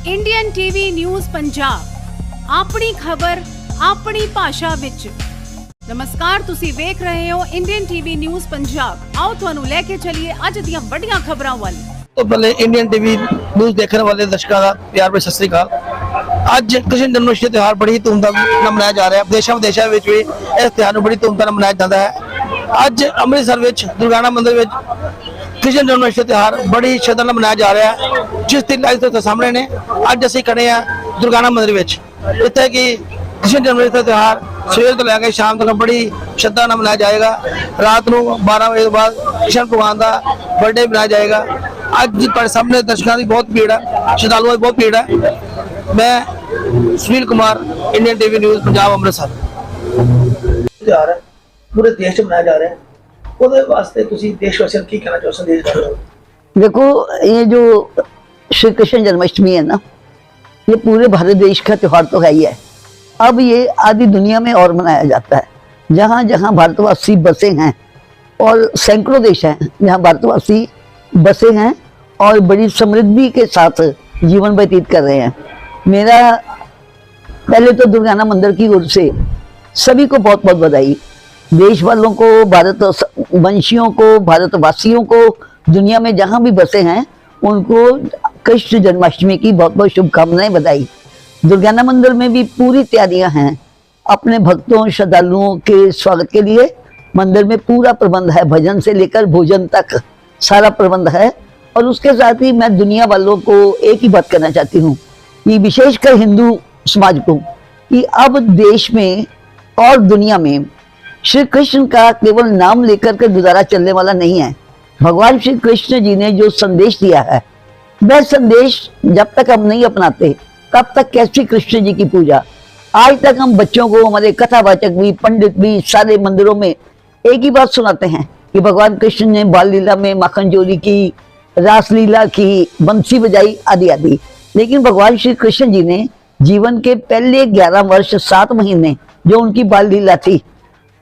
Indian TV news Punjab अपनी खबर अपनी भाषा विच। नमस्कार, तुसी वेख रहे हो इंडियन टीवी न्यूज़ पंजाब। आओ तुहानू लेके चलिए अज दियां वड्डियां खबरां वाल। तो पहले इंडियन टीवी न्यूज़ देखने वाले दर्शकों का प्यार भरी सत श्री अकाल। आज कृष्ण जन्माष्टमी त्योहार बड़ी धूमधाम नाल मनाया जा रहा है। विदेशों विदेशों में भी इस त्योहार बड़ी धूमधाम नाल मनाया जाता है। आज अमृतसर में दुर्गाना मंदिर में कृष्ण जन्माष्टमी त्योहार बड़ी श्रद्धा नाल मनाया जा रहा है। जिस दिन लाइव तो सामने ने अज असीं खड़े हैं दुर्गाना मंदिर में, इत्थे कि कृष्ण जन्माष्टमी त्योहार सवेर तो लैके शाम तक बड़ी श्रद्धा नाल मनाया जाएगा। रात को 12 बजे बाद कृष्ण भगवान का बर्थडे मनाया जाएगा। आज पर सामने दर्शकों की बहुत भीड़ है, श्रद्धालुओं की बहुत भीड़ है। मैं Sunil Kumar, Indian TV news Punjab, Amritsar. त्योहार है पूरे देश में मनाया जा रहा है, ਉਹਦੇ ਵਾਸਤੇ ਤੁਸੀਂ देशवासियों को ਕੀ कहना चाहो, संदेश दो। देखो, ये जो श्री कृष्ण जन्माष्टमी है ना, ये पूरे भारत देश का त्योहार तो है ही है। अब ये आधी दुनिया में और मनाया जाता है। जहाँ जहाँ भारतवासी बसे हैं, और सैकड़ों देश हैं जहाँ भारतवासी बसे हैं और बड़ी समृद्धि के साथ जीवन व्यतीत कर रहे हैं। मेरा पहले तो दुर्गाना मंदिर की ओर से सभी को बहुत बहुत बधाई। देश वालों को, भारत वंशियों को, भारतवासियों को, दुनिया में जहाँ भी बसे हैं उनको कृष्ण जन्माष्टमी की बहुत बहुत शुभकामनाएं, बधाई। दुर्गाना मंदिर में भी पूरी तैयारियां हैं अपने भक्तों श्रद्धालुओं के स्वागत के लिए। मंदिर में पूरा प्रबंध है, भजन से लेकर भोजन तक सारा प्रबंध है। और उसके साथ ही मैं दुनिया वालों को एक ही बात कहना चाहती हूँ कि विशेषकर हिंदू समाज को, कि अब देश में और दुनिया में श्री कृष्ण का केवल नाम लेकर के गुजारा चलने वाला नहीं है। भगवान श्री कृष्ण जी ने जो संदेश दिया है, वह संदेश जब तक हम नहीं अपनाते तब तक कैसी कृष्ण जी की पूजा। आज तक हम बच्चों को, हमारे कथावाचक भी, पंडित भी, सारे मंदिरों में एक ही बात सुनाते हैं कि भगवान कृष्ण ने बाल लीला में माखन चोरी की, रासलीला की, बंसी बजाई, आदि आदि। लेकिन भगवान श्री कृष्ण जी ने जीवन के पहले 11 वर्ष 7 महीने जो उनकी बाल लीला थी,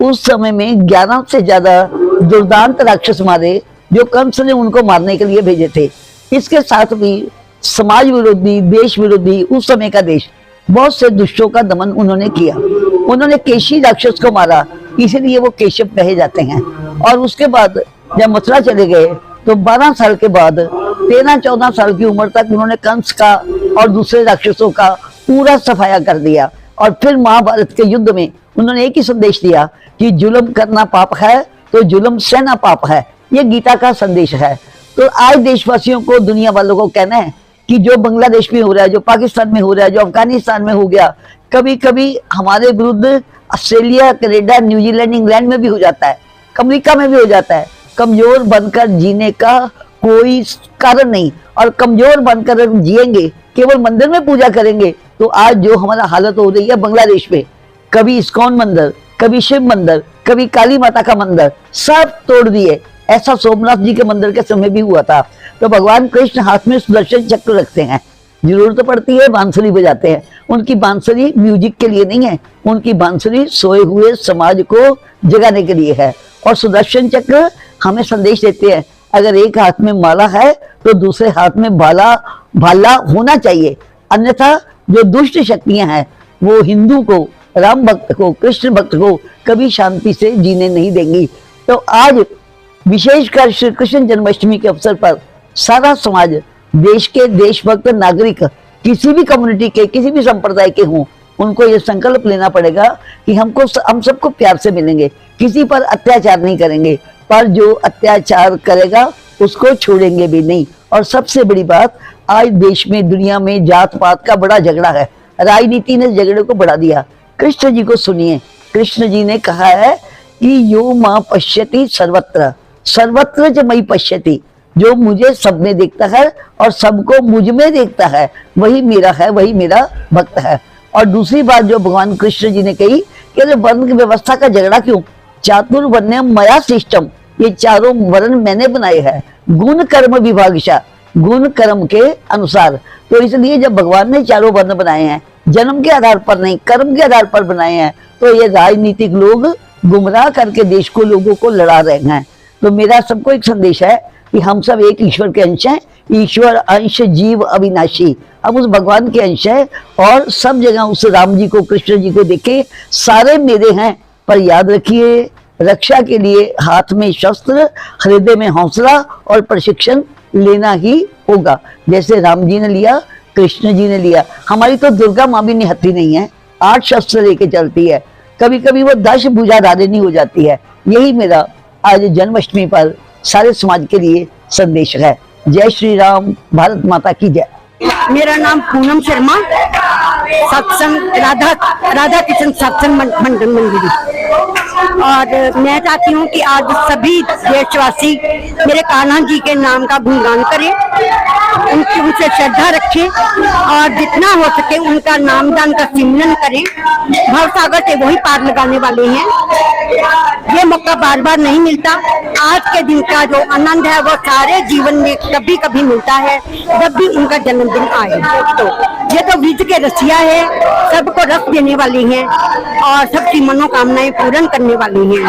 उस समय में 11 से ज्यादा दुर्दांत राक्षस मारे, जो कंस ने उनको मारने के लिए भेजे थे। इसके साथ भी समाज विरोधी, देश विरोधी, उस समय का देश, बहुत से दुष्टों का दमन उन्होंने किया। उन्होंने केशी राक्षस को मारा, इसीलिए वो केशव कहे जाते हैं। और उसके बाद जब मथुरा चले गए तो 12 साल के बाद 13-14 साल की उम्र तक उन्होंने कंस का और दूसरे राक्षसों का पूरा सफाया कर दिया। और फिर महाभारत के युद्ध में उन्होंने एक ही संदेश दिया कि जुल्म करना पाप है तो जुल्म सहना पाप है। ये गीता का संदेश है। तो आज देशवासियों को, दुनिया वालों को कहना है कि जो बांग्लादेश में हो रहा है, जो पाकिस्तान में हो रहा है, जो अफगानिस्तान में हो गया, कभी कभी हमारे विरुद्ध ऑस्ट्रेलिया, कनाडा, न्यूजीलैंड, इंग्लैंड में भी हो जाता है, अमेरिका में भी हो जाता है। कमजोर बनकर जीने का कोई कारण नहीं। और कमजोर बनकर अगर जिएंगे, केवल मंदिर में पूजा करेंगे, तो आज जो हमारा हालत हो रही है बांग्लादेश में, कभी इस्कॉन मंदिर, कभी शिव मंदिर, कभी काली माता का मंदिर, सब तोड़ दिए। ऐसा सोमनाथ जी के मंदिर के समय भी हुआ था। तो भगवान कृष्ण हाथ में सुदर्शन चक्र रखते हैं, जरूरत पड़ती है बांसुरी बजाते हैं। उनकी बांसुरी म्यूजिक के लिए नहीं है, उनकी बांसुरी सोए हुए समाज को जगाने के लिए है। और सुदर्शन चक्र हमें संदेश देते हैं, अगर एक हाथ में माला है तो दूसरे हाथ में भाला होना चाहिए, अन्यथा जो दुष्ट शक्तियां हैं वो हिंदू को, राम भक्त को, कृष्ण भक्त को कभी शांति से जीने नहीं देंगी। तो आज विशेषकर श्री कृष्ण जन्माष्टमी के अवसर पर सारा समाज, देश के देशभक्त नागरिक, किसी भी कम्युनिटी के, किसी भी संप्रदाय के हों, उनको ये संकल्प लेना पड़ेगा कि हम सबको प्यार से मिलेंगे, किसी पर अत्याचार नहीं करेंगे, पर जो अत्याचार करेगा उसको छोड़ेंगे भी नहीं। और सबसे बड़ी बात, आज देश में, दुनिया में जात पात का बड़ा झगड़ा है, राजनीति ने झगड़े को बढ़ा दिया। कृष्ण जी को सुनिए, कृष्ण जी ने कहा है कि यो मां पश्यति सर्वत्र सर्वत्र च मयि पश्यति, जो मुझे सब में देखता है और सबको मुझ में देखता है, वही मेरा है, वही मेरा भक्त है। और दूसरी बात जो भगवान कृष्ण जी ने कही कि वर्ण की व्यवस्था का झगड़ा क्यों, चातुर्वर्ण मया सिस्टम, ये चारों वर्ण मैंने बनाए हैं, गुण कर्म विभागशा, गुण कर्म के अनुसार। तो इसलिए जब भगवान ने चारों वर्ण बनाए हैं, जन्म के आधार पर नहीं, कर्म के आधार पर बनाए हैं, तो ये राजनीतिक लोग गुमराह करके देश को, लोगों को लड़ा रहे हैं। तो मेरा सबको एक संदेश है, कि हम सब एक ईश्वर के अंश हैं, ईश्वर अंश जीव अविनाशी, हम उस भगवान के अंश हैं और सब जगह उस राम जी को, कृष्ण जी को देखे सारे मेरे हैं। पर याद रखिए, रक्षा के लिए हाथ में शस्त्र, हृदय में हौसला और प्रशिक्षण लेना ही होगा। जैसे राम जी ने लिया, कृष्ण जी ने लिया। हमारी तो दुर्गा माँ भी निहत्थी नहीं है, 8 शस्त्र लेके चलती है, कभी कभी वो 10 भुजाधारिणी हो जाती है। यही मेरा आज जन्माष्टमी पर सारे समाज के लिए संदेश है। जय श्री राम, भारत माता की जय। मेरा नाम पूनम शर्मा, सत्संग राधा कृष्ण सत्संग मंडल मंदिर। और मैं चाहती हूँ कि आज सभी देशवासी मेरे कान्हा जी के नाम का गुणगान करें, उनसे श्रद्धा रखें और जितना हो सके उनका नामदान का सिमरन करें। भवसागर से वही पार लगाने वाले हैं। ये मौका बार बार नहीं मिलता। आज के दिन का जो आनंद है वो सारे जीवन में कभी कभी मिलता है, जब भी उनका जन्मदिन आए। तो ये तो विज के रसिया है, सबको रस देने वाली हैं और सबकी मनोकामनाएं पूर्ण करने वाली हैं।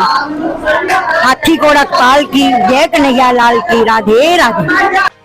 हाथी घोड़ा पाल की, जय कन्हैया लाल की, राधे राधे।